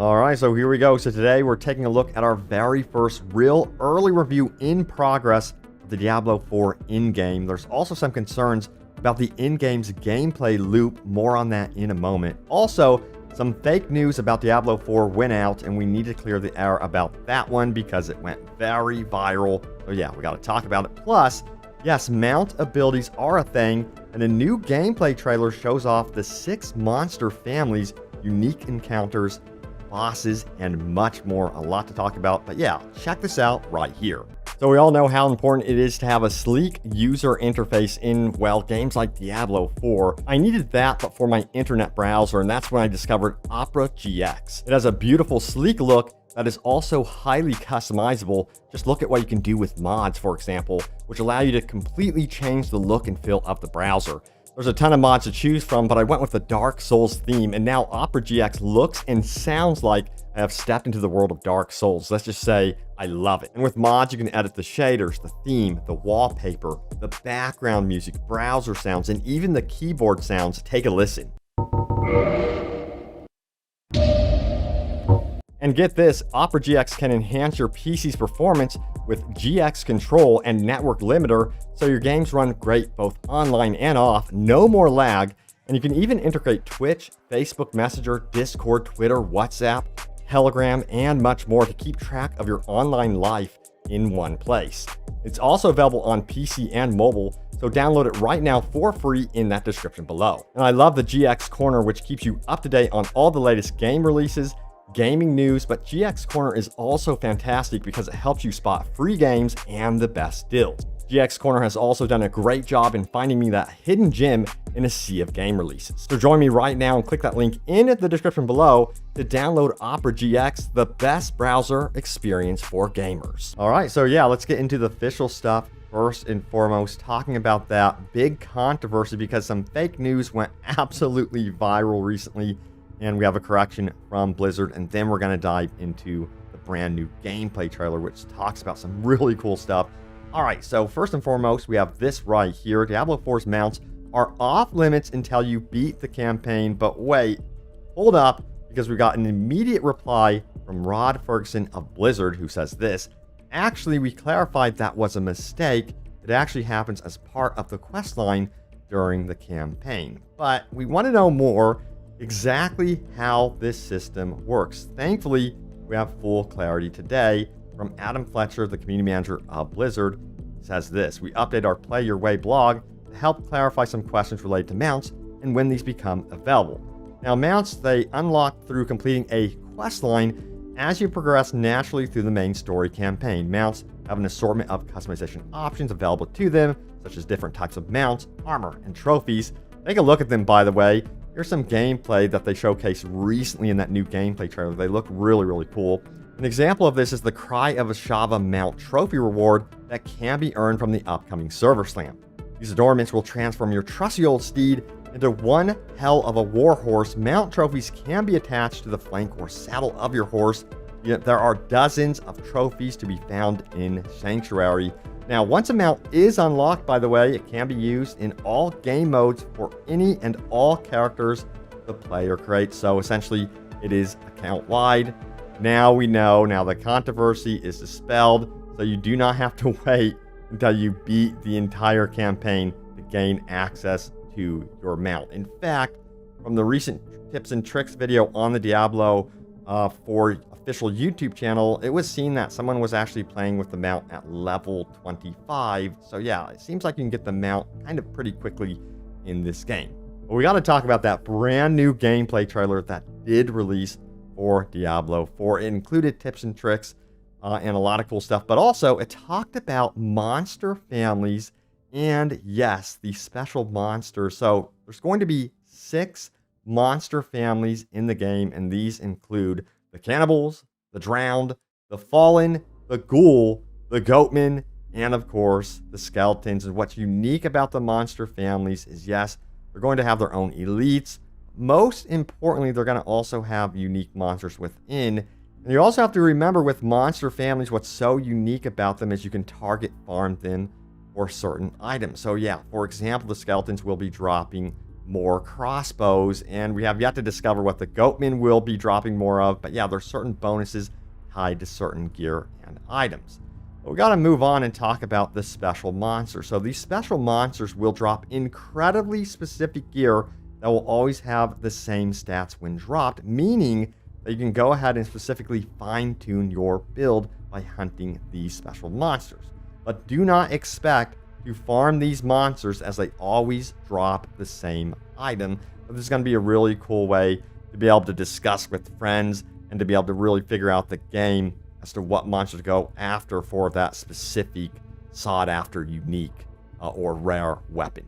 Alright, so here we go. So today we're taking a look at our very first real early review in progress of the Diablo 4 in-game. There's also some concerns about the in-game's gameplay loop. More on that in a moment. Also, some fake news about Diablo 4 went out, and we need to clear the air about that one because it went very viral. So yeah, we got to talk about it. Plus, yes, mount abilities are a thing, and a new gameplay trailer shows off the 6 monster families, unique encounters, bosses, and much more. A lot to talk about, but yeah, check this out right here. So we all know how important it is to have a sleek user interface in, well, games like Diablo 4. I needed that, but for my internet browser, and that's when I discovered Opera GX. It has a beautiful, sleek look that is also highly customizable. Just look at what you can do with mods, for example, which allow you to completely change the look and feel of the browser. There's a ton of mods to choose from, but I went with the Dark Souls theme, and now Opera GX looks and sounds like I have stepped into the world of Dark Souls. Let's just say I love it. And with mods, you can edit the shaders, the theme, the wallpaper, the background music, browser sounds, and even the keyboard sounds. Take a listen. And get this, Opera GX can enhance your PC's performance with GX Control and Network Limiter, so your games run great both online and off, no more lag, and you can even integrate Twitch, Facebook Messenger, Discord, Twitter, WhatsApp, Telegram, and much more to keep track of your online life in one place. It's also available on PC and mobile, so download it right now for free in that description below. And I love the GX Corner, which keeps you up to date on all the latest game releases, gaming news, but GX Corner is also fantastic because it helps you spot free games and the best deals. GX Corner has also done a great job in finding me that hidden gem in a sea of game releases. So join me right now and click that link in the description below to download Opera GX, the best browser experience for gamers. All right, so yeah, let's get into the official stuff. First and foremost, talking about that big controversy because some fake news went absolutely viral recently. And we have a correction from Blizzard, and then we're going to dive into the brand new gameplay trailer, which talks about some really cool stuff. All right, so first and foremost, we have this right here. Diablo 4's mounts are off limits until you beat the campaign, but wait, hold up, because we got an immediate reply from Rod Ferguson of Blizzard, who says this. Actually, we clarified that was a mistake. It actually happens as part of the quest line during the campaign. But we want to know more exactly how this system works. Thankfully, we have full clarity today from Adam Fletcher, the community manager of Blizzard. Says this: we update our Play Your Way blog to help clarify some questions related to mounts and when these become available. Now, mounts, they unlock through completing a quest line as you progress naturally through the main story campaign. Mounts have an assortment of customization options available to them, such as different types of mounts, armor, and trophies. Take a look at them, by the way. Here's some gameplay that they showcased recently in that new gameplay trailer. They look really, really cool. An example of this is the Cry of a Shava mount trophy reward that can be earned from the upcoming server slam. These adornments will transform your trusty old steed into one hell of a war horse. Mount trophies can be attached to the flank or saddle of your horse. Yet there are dozens of trophies to be found in Sanctuary. Now, once a mount is unlocked, by the way, it can be used in all game modes for any and all characters the player creates. So essentially, it is account-wide. Now we know, now the controversy is dispelled, so you do not have to wait until you beat the entire campaign to gain access to your mount. In fact, from the recent tips and tricks video on the Diablo 4 official YouTube channel, it was seen that someone was actually playing with the mount at level 25. So yeah, it seems like you can get the mount kind of pretty quickly in this game. But we got to talk about that brand new gameplay trailer that did release for Diablo 4. It included tips and tricks and a lot of cool stuff, but also it talked about monster families and, yes, the special monsters. So there's going to be 6 monster families in the game, and these include the cannibals, the drowned, the fallen, the ghoul, the goatmen, and of course, the skeletons. And what's unique about the monster families is, yes, they're going to have their own elites. Most importantly, they're going to also have unique monsters within. And you also have to remember with monster families, what's so unique about them is you can target farm them for certain items. So yeah, for example, the skeletons will be dropping more crossbows, and we have yet to discover what the goatmen will be dropping more of, but yeah, there's certain bonuses tied to certain gear and items. But we got to move on and talk about the special monsters. So these special monsters will drop incredibly specific gear that will always have the same stats when dropped, meaning that you can go ahead and specifically fine-tune your build by hunting these special monsters. But do not expect to farm these monsters as they always drop the same item. But this is going to be a really cool way to be able to discuss with friends and to be able to really figure out the game as to what monsters to go after for that specific sought-after, unique, or rare weapon.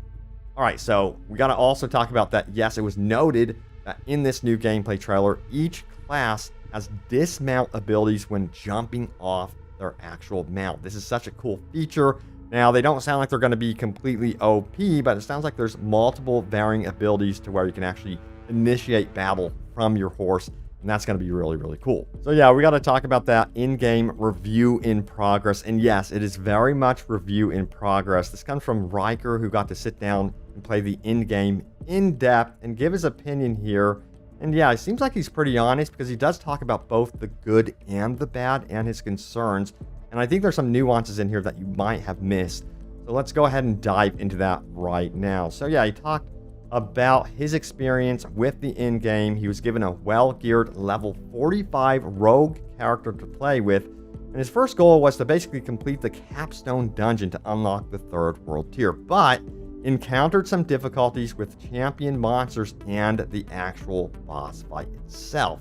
All right, so we got to also talk about that. Yes, it was noted that in this new gameplay trailer, each class has dismount abilities when jumping off their actual mount. This is such a cool feature. Now, they don't sound like they're going to be completely OP, but it sounds like there's multiple varying abilities to where you can actually initiate battle from your horse, and that's going to be really, really cool. So yeah, we got to talk about that in-game review in progress. And yes, it is very much review in progress. This comes from Riker, who got to sit down and play the in-game in depth and give his opinion here. And yeah, it seems like he's pretty honest because he does talk about both the good and the bad and his concerns. And I think there's some nuances in here that you might have missed. So let's go ahead and dive into that right now. So yeah, he talked about his experience with the in-game. He was given a well-geared level 45 rogue character to play with. And his first goal was to basically complete the capstone dungeon to unlock the 3rd world tier. But encountered some difficulties with champion monsters and the actual boss fight itself.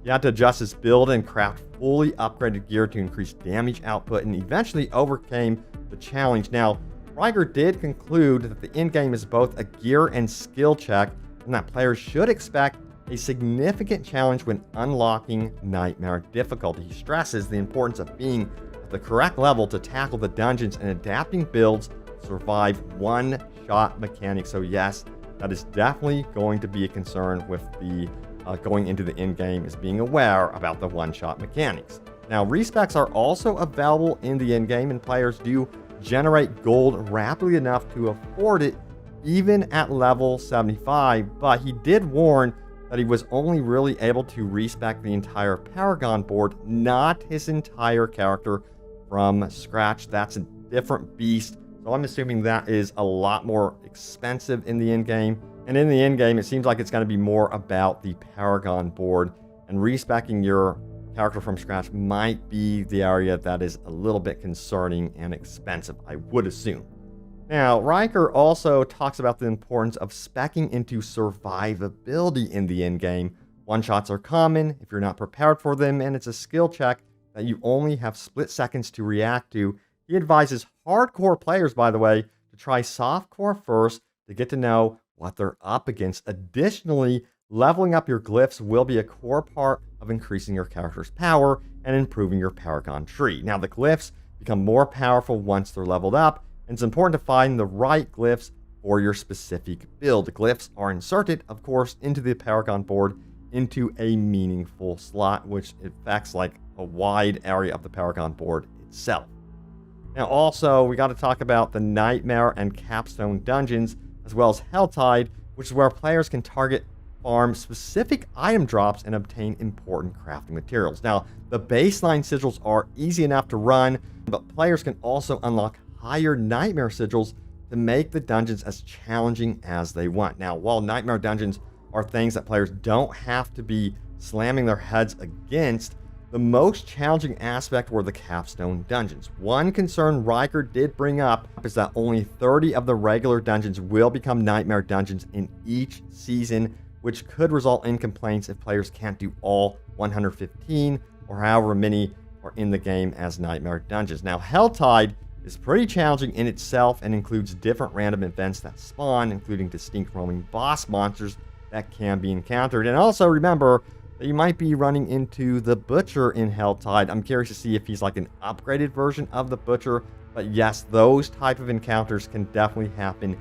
He had to adjust his build and craft fully upgraded gear to increase damage output, and eventually overcame the challenge. Now, Riker did conclude that the in-game is both a gear and skill check, and that players should expect a significant challenge when unlocking Nightmare difficulty. He stresses the importance of being at the correct level to tackle the dungeons and adapting builds to survive one-shot mechanics. So yes, that is definitely going to be a concern with the going into the in-game, is being aware about the one-shot mechanics. Now, respecs are also available in the in-game, and players do generate gold rapidly enough to afford it even at level 75, but he did warn that he was only really able to respec the entire Paragon board, not his entire character from scratch. That's a different beast, so I'm assuming that is a lot more expensive in the in-game. And in the in-game, it seems like it's going to be more about the Paragon board, and respecing your character from scratch might be the area that is a little bit concerning and expensive, I would assume. Now, Riker also talks about the importance of speccing into survivability in the in-game. One-shots are common if you're not prepared for them, and it's a skill check that you only have split seconds to react to. He advises hardcore players, by the way, to try softcore first to get to know what they're up against. Additionally, leveling up your glyphs will be a core part of increasing your character's power and improving your Paragon tree. Now, the glyphs become more powerful once they're leveled up, and it's important to find the right glyphs for your specific build. The glyphs are inserted, of course, into the Paragon board into a meaningful slot, which affects like a wide area of the Paragon board itself. Now, also, we got to talk about the Nightmare and Capstone dungeons, as well as Helltide, which is where players can target farm specific item drops and obtain important crafting materials. Now, the baseline sigils are easy enough to run, but players can also unlock higher Nightmare sigils to make the dungeons as challenging as they want. Now, while Nightmare dungeons are things that players don't have to be slamming their heads against, the most challenging aspect were the capstone dungeons. One concern Riker did bring up is that only 30 of the regular dungeons will become Nightmare dungeons in each season, which could result in complaints if players can't do all 115 or however many are in the game as Nightmare dungeons. Now, Helltide is pretty challenging in itself and includes different random events that spawn, including distinct roaming boss monsters that can be encountered. And also remember that you might be running into the Butcher in Helltide. I'm curious to see if he's like an upgraded version of the Butcher, but yes, those type of encounters can definitely happen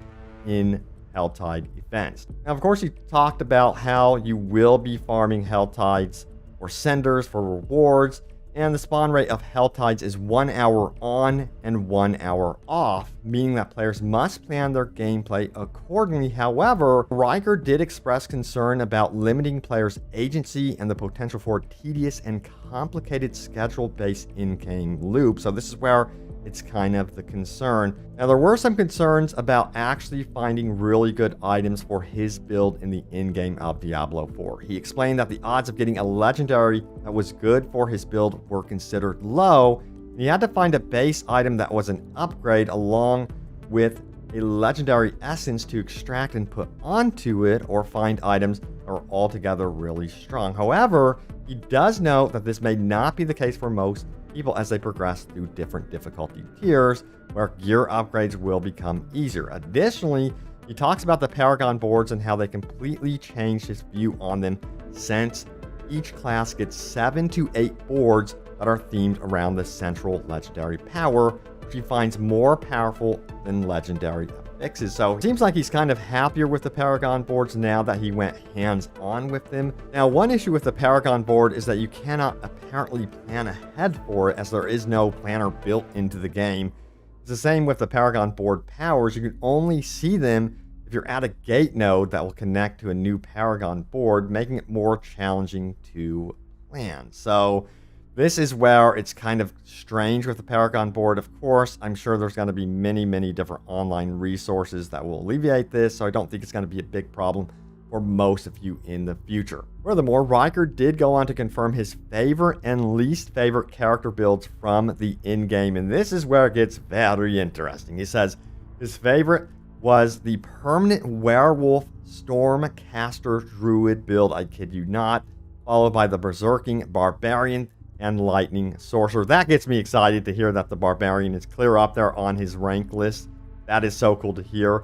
in Helltide events. Now, of course, he talked about how you will be farming Helltides or Senders for rewards, And the spawn rate of Hell Tides is 1 hour on and 1 hour off, meaning that players must plan their gameplay accordingly. However, Riker did express concern about limiting players' agency and the potential for tedious and complicated schedule-based in-game loops. So this is where it's kind of the concern. Now, there were some concerns about actually finding really good items for his build in the in-game of Diablo 4. He explained that the odds of getting a legendary that was good for his build were considered low, and he had to find a base item that was an upgrade along with a legendary essence to extract and put onto it, or find items that are altogether really strong. However, he does note that this may not be the case for most people as they progress through different difficulty tiers, where gear upgrades will become easier. Additionally, he talks about the Paragon boards and how they completely changed his view on them, since each class gets 7 to 8 boards that are themed around the central legendary power, which he finds more powerful than legendary fixes. So it seems like he's kind of happier with the Paragon boards now that he went hands-on with them. Now, one issue with the Paragon board is that you cannot apparently plan ahead for it, as there is no planner built into the game. It's the same with the Paragon board powers. You can only see them if you're at a gate node that will connect to a new Paragon board, making it more challenging to plan. So this is where it's kind of strange with the Paragon board. Of course, I'm sure there's going to be many different online resources that will alleviate this, so I don't think it's going to be a big problem for most of you in the future. Furthermore, Riker did go on to confirm his favorite and least favorite character builds from the in-game, and this is where it gets very interesting. He says his favorite was the permanent werewolf stormcaster druid build, I kid you not, followed by the berserking barbarian and lightning sorcerer. That gets me excited to hear that the barbarian is clear up there on his rank list. That is so cool to hear.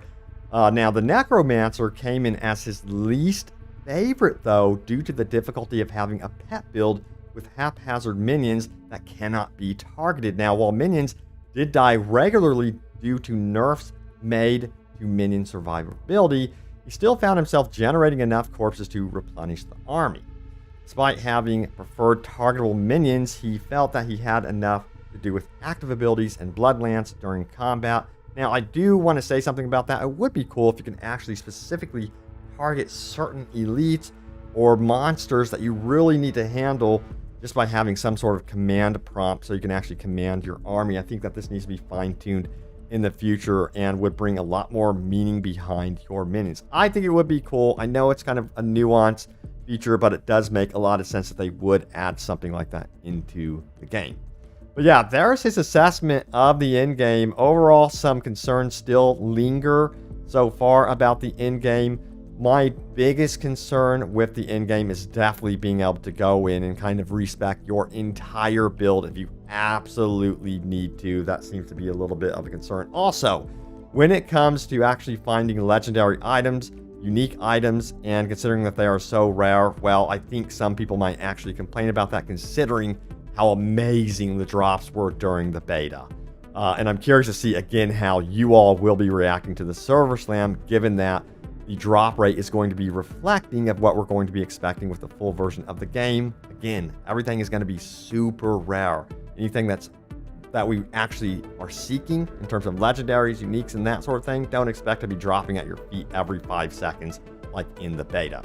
Now, the necromancer came in as his least favorite, though, due to the difficulty of having a pet build with haphazard minions that cannot be targeted. Now, while minions did die regularly due to nerfs made to minion survivability, he still found himself generating enough corpses to replenish the army. Despite having preferred targetable minions, he felt that he had enough to do with active abilities and Blood Lance during combat. Now, I do want to say something about that. It would be cool if you can actually specifically target certain elites or monsters that you really need to handle just by having some sort of command prompt so you can actually command your army. I think that this needs to be fine-tuned in the future and would bring a lot more meaning behind your minions. I think it would be cool. I know it's kind of a nuanced feature, but it does make a lot of sense that they would add something like that into the game. But yeah, there's his assessment of the in-game. Overall, some concerns still linger so far about the in-game. My biggest concern with the in-game is definitely being able to go in and kind of respec your entire build if you absolutely need to. That seems to be a little bit of a concern. Also, when it comes to actually finding legendary items, unique items, and considering that they are so rare, well, I think some people might actually complain about that, considering how amazing the drops were during the beta. And I'm curious to see, again, how you all will be reacting to the server slam, given that the drop rate is going to be reflecting of what we're going to be expecting with the full version of the game. Again, everything is going to be super rare. Anything that we actually are seeking in terms of legendaries, uniques, and that sort of thing, don't expect to be dropping at your feet every 5 seconds like in the beta.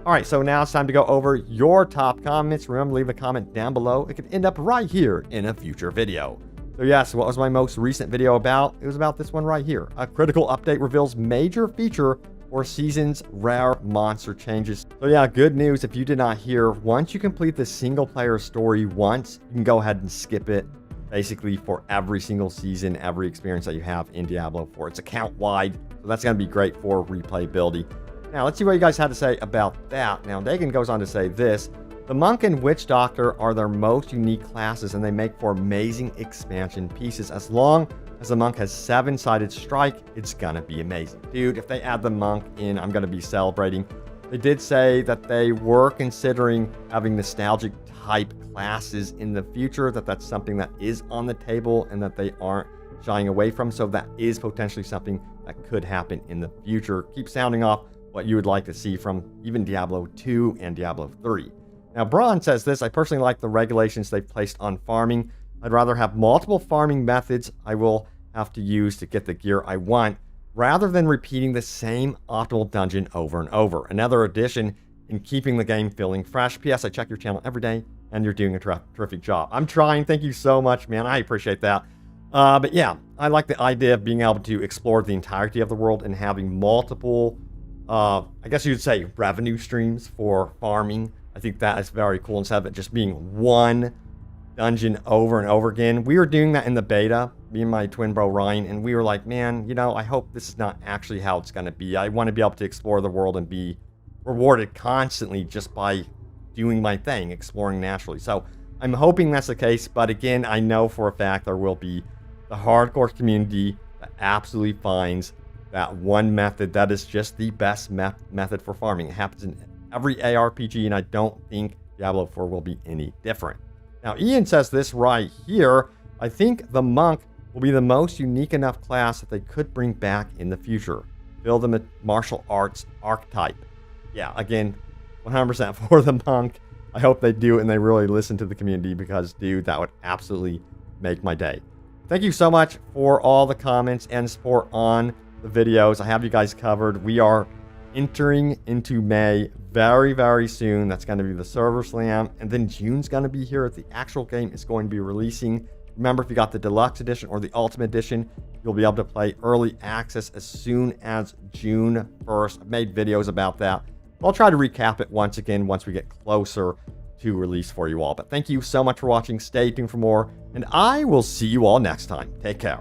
All right, so now it's time to go over your top comments. Remember to leave a comment down below. It could end up right here in a future video. So yes, what was my most recent video about? It was about this one right here. A critical update reveals major feature for season's rare monster changes. So yeah, good news if you did not hear. Once you complete the single player story once, you can go ahead and skip it basically for every single season, every experience that you have in Diablo 4. It's account wide, so that's going to be great for replayability. Now, let's see what you guys had to say about that. Now, Dagan goes on to say this: the Monk and Witch Doctor are their most unique classes, and they make for amazing expansion pieces. As long as the Monk has 7-sided strike, it's gonna be amazing. Dude, if they add the Monk in, I'm gonna be celebrating. They did say that they were considering having nostalgic type classes in the future, that's something that is on the table and that they aren't shying away from. So that is potentially something that could happen in the future. Keep sounding off what you would like to see from even Diablo 2 and Diablo 3. Now, Braun says this: I personally like the regulations they've placed on farming. I'd rather have multiple farming methods I will have to use to get the gear I want, rather than repeating the same optimal dungeon over and over. Another addition in keeping the game feeling fresh. P.S. I check your channel every day, and you're doing a terrific job. I'm trying. Thank you so much, man. I appreciate that. But yeah, I like the idea of being able to explore the entirety of the world and having multiple, I guess you'd say, revenue streams for farming. I think that is very cool, instead of it just being one dungeon over and over again. We were doing that in the beta, me and my twin bro Ryan, and we were like, man, you know, I hope this is not actually how it's going to be. I want to be able to explore the world and be rewarded constantly just by doing my thing, exploring naturally. So I'm hoping that's the case, but again, I know for a fact there will be the hardcore community that absolutely finds that one method that is just the best method for farming. It happens in every ARPG, and I don't think Diablo 4 will be any different. Now, Ian says this right here: I think the monk will be the most unique enough class that they could bring back in the future. Fill them with martial arts archetype. Yeah, again, 100% for the monk. I hope they do it and they really listen to the community, because, dude, that would absolutely make my day. Thank you so much for all the comments and support on the videos. I have you guys covered. We are entering into May very, very soon. That's going to be the server slam, and then June's going to be here. The actual game is going to be releasing. Remember, if you got the deluxe edition or the ultimate edition, you'll be able to play early access as soon as June 1st. I've made videos about that. I'll try to recap it once again once we get closer to release for you all. But thank you so much for watching. Stay tuned for more, and I will see you all next time. Take care.